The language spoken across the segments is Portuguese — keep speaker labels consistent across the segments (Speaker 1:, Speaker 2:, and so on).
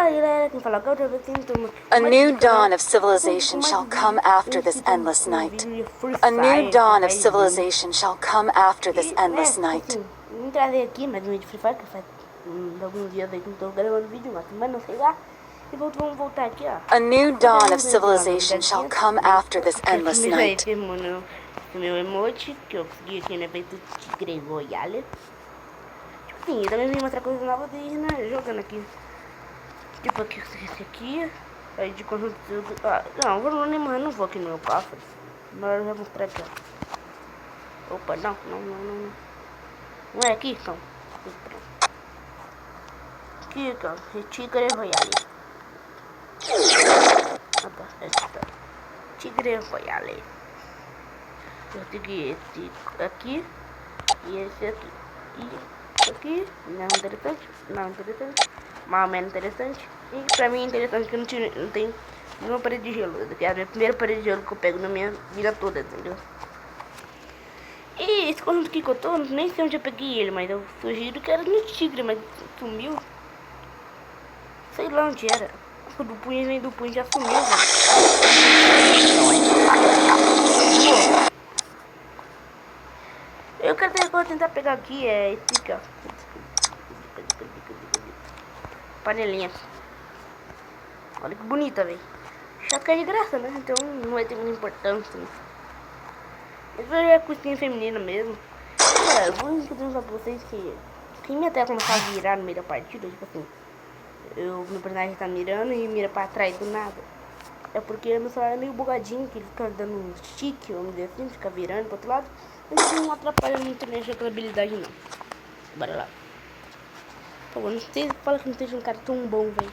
Speaker 1: A new dawn of civilization shall come after this endless night. A new dawn of civilization shall come after this endless night.
Speaker 2: Vim trazer aqui mais um vídeo de Free Fire, que faz alguns dias aí que não tô gravando vídeo, uma semana, sei lá. E vamos voltar aqui, ó.
Speaker 1: A new dawn of civilization shall come after this endless night.
Speaker 2: Meu emote, que eu consegui aqui no evento Tigre Royale. Tipo assim, eu também vim mostrar coisas novas e né, jogando aqui. Tipo aqui, esse aqui. Aí de conjunto. Não, não vou aqui no meu cofre. Mas eu vou mostrar aqui, ó. Opa, não. Não é aqui, então. Aqui, ó. Tigre Royale. Tigre Royale. Eu tenho esse aqui e esse aqui. E esse aqui não é interessante. Mais ou menos interessante. E pra mim é interessante que não tem nenhuma parede de gelo. Eu quero a primeira parede de gelo que eu pego na minha vida toda, entendeu? E esse conjunto aqui que eu tô, nem sei onde eu peguei ele, mas eu sugiro que era no tigre, mas sumiu. Sei lá onde era. O do punho vem do punho já sumiu, velho. Eu vou tentar pegar aqui, esse aqui, ó. Panelinha. Olha que bonita, velho. Só que é de graça, né? Então não vai ter muita importância. Né? Isso é coisinha feminina mesmo. Cara, eu vou ensinar pra vocês que quem me até começar a virar no meio da partida, tipo assim, meu personagem tá mirando e mira pra trás do nada. É porque meu celular é meio bugadinho, que ele fica dando um stick, vamos dizer assim, fica virando pro outro lado. Isso não atrapalha muito minha jogabilidade não. Bora lá. Pô, não sei, fala que não seja um cara tão bom, velho.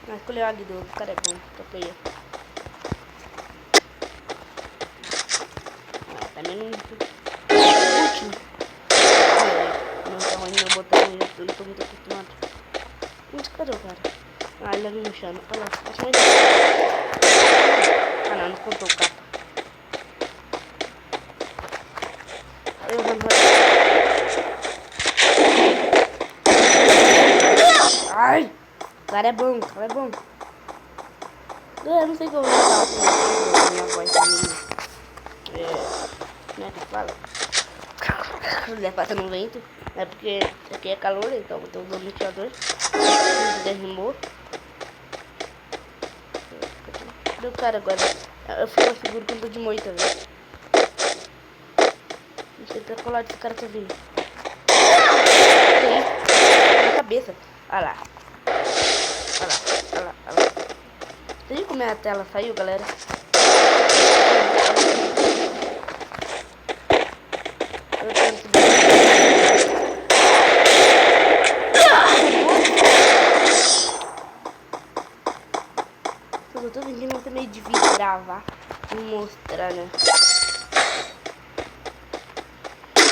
Speaker 2: Mas escolher o Agdo, o cara é bom, pra player. Também não... último. Não tá ruim meu botão, eu não tô muito acostumado. Mas cadê o cara? Ah, ele ali no chão, olha lá. Ah não, não contou o capa. Ai! O cara é bom, Eu não sei como eu vou falar minha voz também. Como é que fala? Ele passa no vento. É porque aqui é calor, então eu tô usando o ventilador. Derrimou. Cadê o cara agora? Eu fico mais seguro quando eu tô de moita, velho. Não sei se colar desse cara tá vindo. Na cabeça. Olha lá. Você viu como a tela saiu, galera? Eu tô vendo que meio difícil gravar e mostrar, né?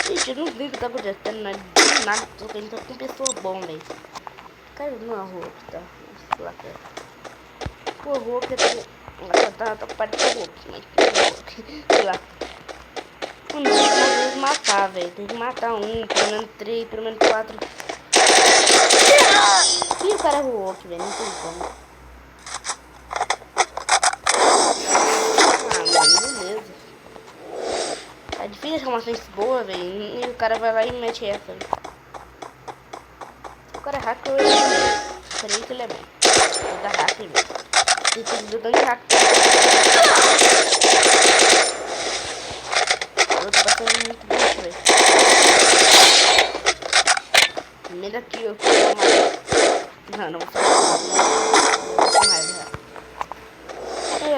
Speaker 2: Gente, eu não vi o que tá acontecendo, né? De nada, tô com uma pessoa bom, velho. Cara, não é roupa, tá? Sei lá, cara. Pô, roupa tá parecendo roupa, mas sei lá. Não tem que matar, velho. Tem que matar um, pelo menos 3, pelo menos 4. E o cara é Hulk, velho. Não tem como. Ah, mano, beleza. É difícil achar uma chance boa, velho. E o cara vai lá e mete essa, velho. O cara é hacker, ele é bom. Peraí que ele é bom. Vou dar hacker mesmo. Ele tem que dar hacker. Eu tô passando muito bicho, velho. Primeiro aqui eu vou mais. Não vou fazer mais.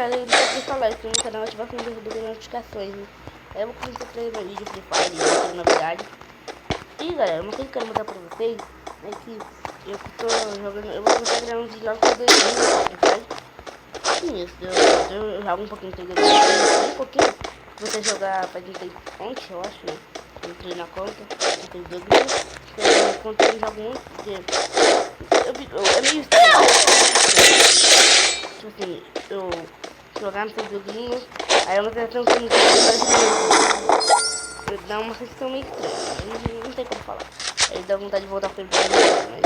Speaker 2: Além de falar isso no canal, ativar com as notificações, né? Aí eu vou começar a trazer vídeo de Free Fire, outra novidade. E galera, uma coisa que eu quero mostrar pra vocês é que eu tô jogando, eu vou começar a gravar um vídeo lá com 2 anos de Free Fire. Isso, eu jogo um pouquinho, um pouquinho. Você jogar faz um tempo ontem, eu acho, né? Eu entrei na conta, eu fiz 2 vídeos. Eu conto eu jogo muito, porque é meio estranho. Tipo assim, eu jogar no seu joguinho, aí é uma sensação que não tem brasileiro. Dá uma sensação meio estranha, não tem como falar. Aí dá vontade de voltar pro jogo, mas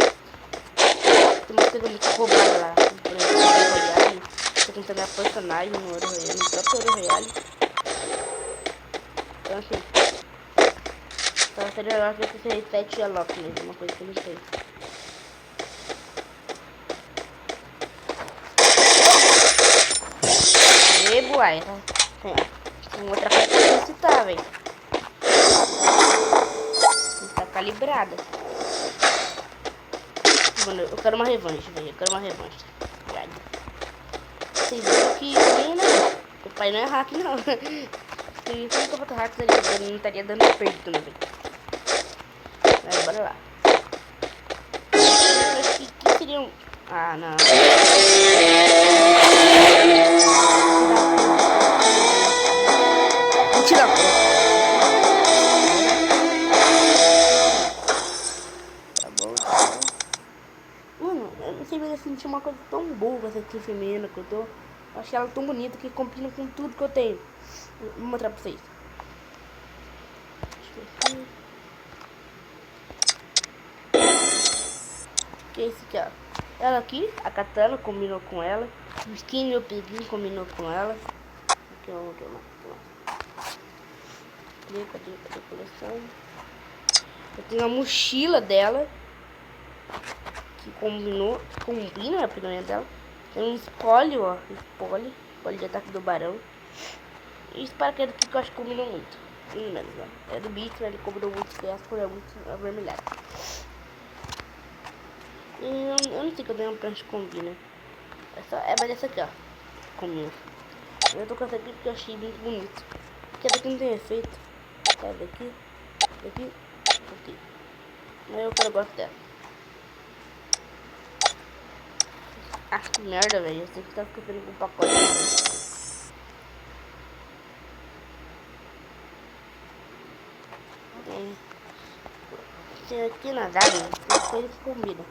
Speaker 2: tem uma coisa muito roubada lá. Por exemplo, no Royale. Tô tentando minha personagem no Royale, no próprio Royale. Então assim. Então seria melhor que você resete a lock mesmo, uma coisa que eu não sei. E boai, tá? Tem outra coisa pra solicitar, velho. Tá calibrada. Mano, eu quero uma revanche, velho. Eu quero uma revanche. Obrigado. Vocês viram que o pai não é hack, não. Se eu botar hack, ele não estaria dando perto, né, velho? Mas bora lá. Que seria um... Ah, não. Mentira. Tá bom. Mano, eu não sei mais sentir uma coisa tão boa com essa aqui feminina que eu tô. Eu achei ela tão bonita que combina com tudo que eu tenho. Vou mostrar pra vocês. Deixa eu ver. Que é esse aqui, ó. Ela aqui, a katana combinou com ela. O skin eu peguei combinou com ela. Aqui, ó, aqui, ó. Cadê a coleção? Eu tenho a mochila dela. Que combina a peganha dela. Tem um espólio, ó. Espólio de ataque do barão. E esse paraquedas aqui que eu acho que combina muito. Menos, ó. É do bicho, né? Ele combinou muito, porque as cores é muito avermelhada. Eu não sei que eu dei uma prancha que combina. Mas essa aqui, ó. Combina. Eu tô com essa aqui porque eu achei muito bonito. Porque essa aqui não tem efeito. Tá, daqui. Mas eu quero gostar dela. Ah, que merda, velho. Eu sei que tá ficando com o pacote. Tem aqui na área, tem coisa que combina.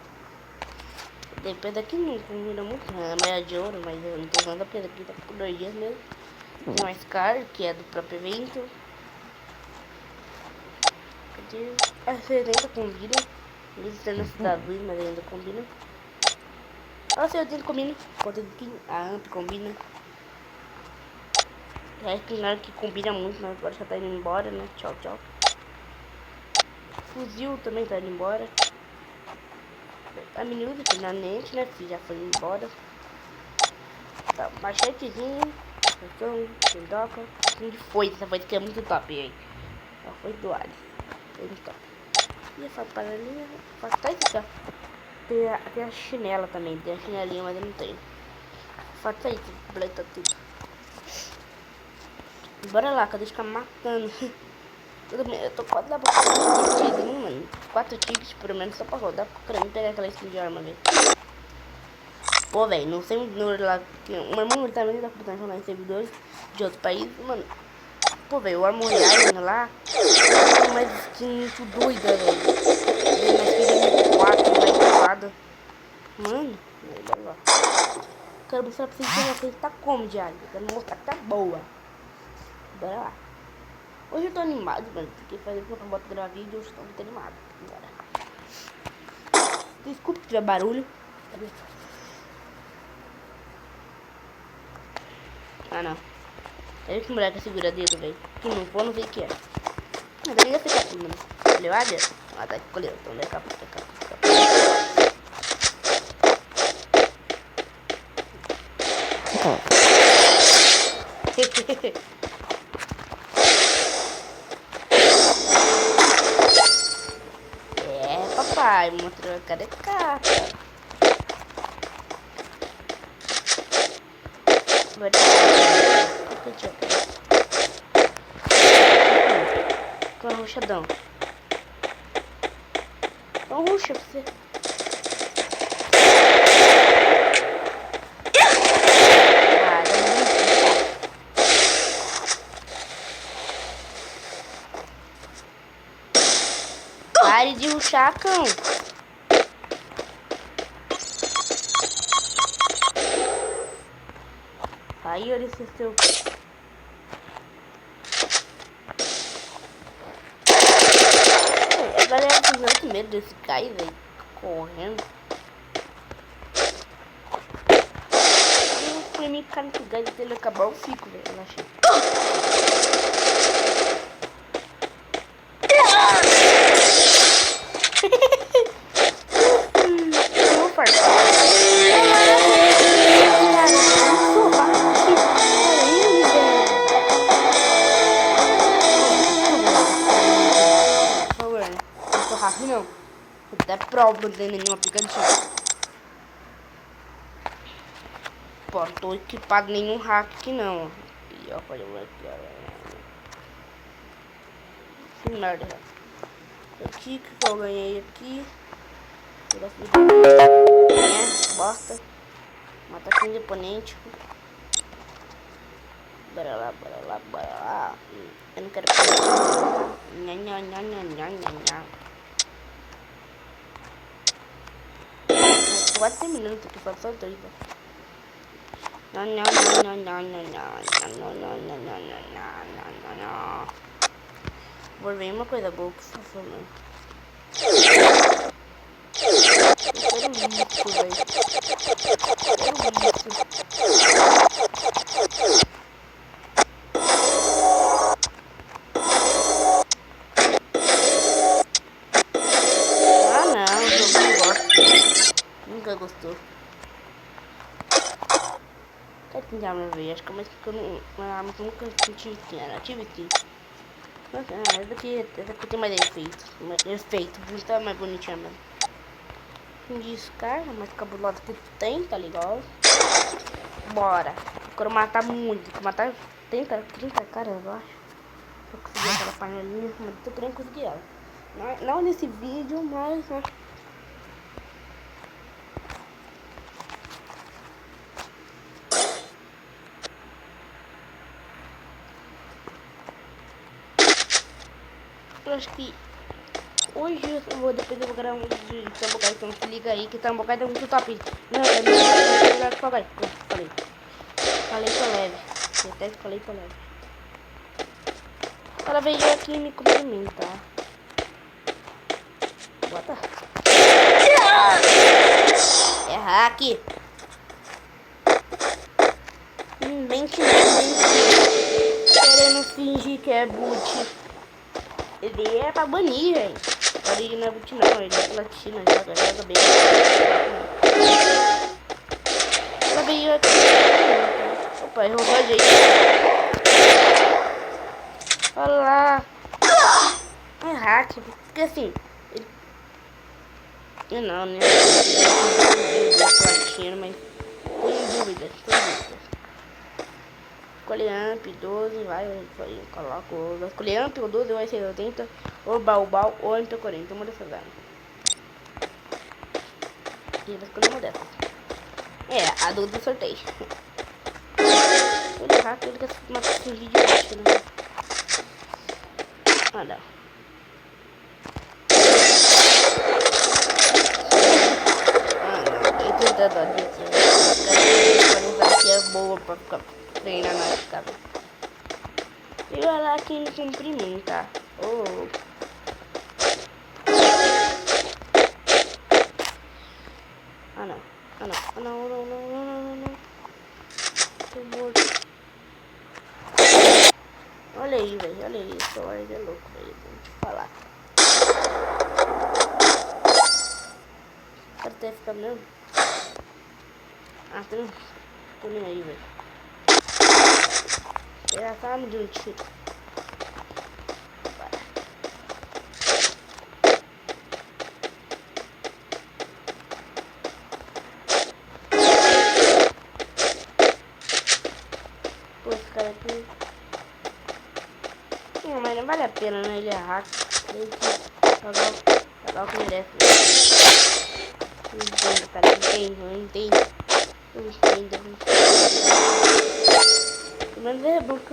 Speaker 2: Depois daqui não combina muito, né? É meia de ouro, mas eu não tô usando porque daqui tá por 2 dias mesmo. Tem mais caro, que é do próprio evento. Cadê? A 70 combina. Eles estão na cidade, mas ainda combina. Ah, sei, eu tenho combina. A Amp combina. Já é claro que combina muito, mas agora já tá indo embora, né? Tchau, tchau. Fuzil também tá indo embora. A Minusa finalmente, né? Que já foi embora. Tá, machetezinho. Sendoca. Assim de foice. Essa foice aqui é muito top, hein? A foice do Alice. Muito top. E essa panelinha. Falta isso aqui, ó. Tem a chinela também. Tem a chinelinha, mas eu não tenho. Falta isso. Completa tudo. Bora lá, cadê ficar matando? Eu tô quase lá pra 4 tigres, mano. 4 tigres, pelo menos, só pra rodar. Pra mim pegar aquela skin de arma, velho. Pô, velho, não sei o número lá. O meu irmão, ele também tá computando lá em servidores de outros países, mano. Pô, velho, o Armor Island lá. Tem uma skin muito doida, velho. Tem uma skin de 4, mais travada. Mano, bora lá. Quero mostrar pra vocês que uma coisa tá como, diário. Quero mostrar que tá boa. Bora lá. Hoje eu tô animado, mano, porque faz tempo que eu não boto gravar vídeo, hoje eu tô muito animado. Bora. Desculpa se tiver barulho. Ah, não. Olha que moleque segura dedo, velho. Que não for, não sei o que é. Mas também já fica tudo, mano. Levada? Ah, tá aqui, colheu. Então, daqui a pouco. É, papai, mostrou a cara de capa. Com a ruxadão. Então ruxa pra você. Pare de ruxar, cão. Aí, olha esse seu. A galera tem muito medo desse cara, velho. Correndo. me ficar no gás até ele acabar, eu fico, velho. Relaxa. Eu vou fartar. Por favor, né? Não sou rápido, não. Eu até provo não tem nenhum aplicativo. Pô, não tô equipado nenhum hack aqui não. E ó, pode ver aqui, ó. Que merda. Aqui que eu ganhei aqui. Bosta. Mata 15 oponentes. Bora lá, bora lá, bora lá. Eu não quero pegar. Nha, nha, nha, nha, nha, nha, nha. Quase terminando aqui, falta só 2, né? Não, não, não, não, não, não, não, não, não, não, não. Vou ver uma coisa boa, por favor, mano. Eu quero muito, velho. Ah, não, eu não gosto. Nunca gostou. Quer tentar uma vez? Acho que mais que eu nunca senti que era Activity. Essa daqui tem mais efeito. Não tá mais bonitinha mesmo. Descarga, mais cabulosa que tem, tá ligado? Bora. Eu quero matar muito. Quero matar 30 caras, eu acho. Pra conseguir aquela panelinha. Mas tô querendo conseguir ela. Não nesse vídeo, mas... Né? Eu acho que hoje eu vou, depois eu vou gravar um vídeo de Tambogai, então se liga aí que Tambogai é muito top. Não, é melhor que Tambogai. Falei tô leve. Eu até falei tô leve. Ela veio aqui e me cumprimentar. Bota. É hack. Mente. Querendo fingir que é boot. Ele é pra banir, gente. Ele não é boot não, ele é platina, joga bem. Ela veio aqui. Opa, errou a gente. Olha lá. É hack, porque assim. Ele... Não, né? Platina, mas. Tem dúvida. Escolhe amp 12, vai, coloco. Escolhe amp ou 12 ou 680 ou baubau ou MP40, uma dessas armas. E vai escolher uma dessas. É, a 12 do sorteio. Ele rápido, ele quer matar esse vídeo de baixo, né? Ah, não. E tentando disso. Essa é boa pra ficar treinando na escada. E olha lá quem me cumprimenta. Oh. Ah não. Não. Tô morto. Olha aí, velho. Olha isso. Olha, é louco, velho. Vou te falar. O cara tá ficando mesmo. Ah, tô nem aí, velho. Ele já tava me dando um tiro. Pô, esse cara aqui... Não, mas não vale a pena, né? Ele é hack. Ele pagar o que merece. Não entendo, cara. Não entendo. Mas é bom que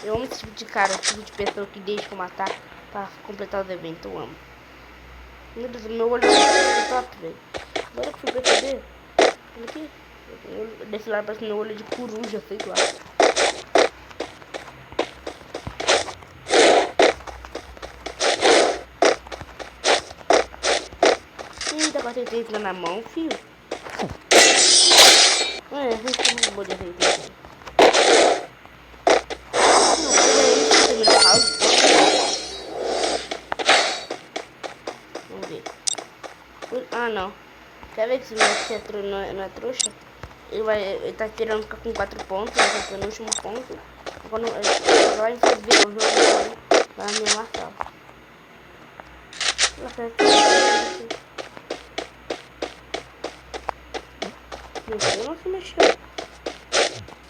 Speaker 2: eu amo esse tipo de cara, esse tipo de pessoa que deixa eu matar pra completar o evento. Eu amo. Meu Deus, meu olho é top, velho. Agora que fui perceber. Olha aqui. Desse lado parece meu olho de coruja, sei lá. Ih, tá com a 83 na mão, filho. É, a gente tem um monte de 83. Quer ver que se você não é trouxa? Ele tá esperando ficar com 4 pontos, ele tá no último ponto. Quando ele vai ver o jogo, vai me matar. Ele não se mexeu.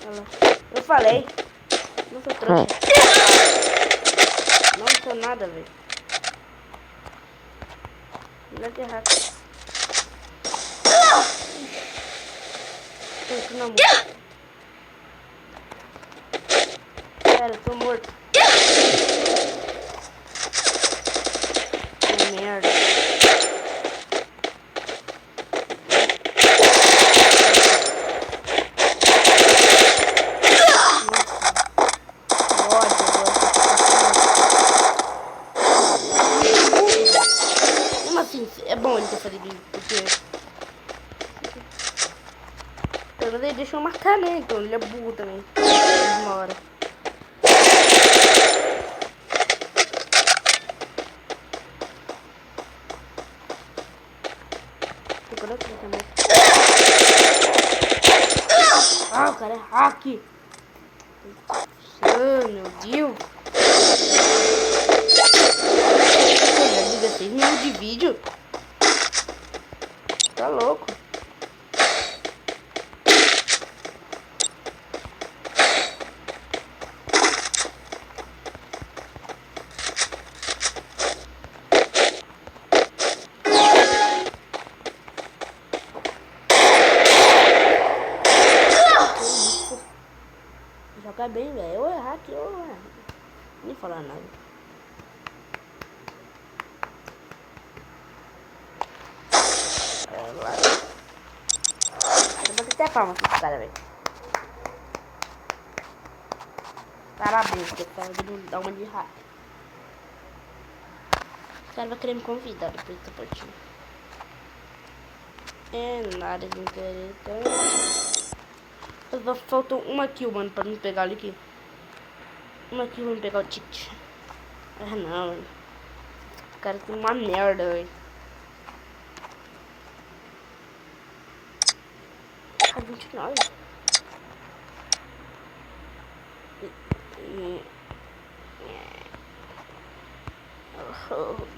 Speaker 2: Olha lá. Eu falei. Não sou trouxa. Não sou nada, velho. Não é de errado. Tô na morte. Pera, eu tô morto. Que merda. É bom ele ter feito isso, porque pelo menos ele deixou eu marcar, né? Então ele é burro também. Uma hora. Ah, o cara é hack. Ah, meu Deus. Já liga 6 minutos de vídeo. Tá louco. Joga bem, velho. Ou é hack ou é... Nem falar nada. Eu vou até palma aqui pro cara, velho. Parabéns, porque o cara dá uma de hack. O cara vai querer me convidar depois dessa partida. É nada de interessante. Faltou uma kill, mano, pra me pegar ali aqui. Uma kill pra me pegar o ticket. Ah, não, velho. O cara tem uma merda, velho. Ah, 29.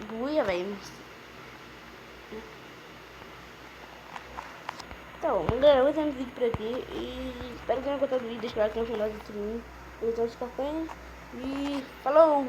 Speaker 2: Buia, velho. Então, galera, eu vou terminar o vídeo por aqui. E espero que tenham gostado do vídeo. Deixa o like no final do stream. E falou!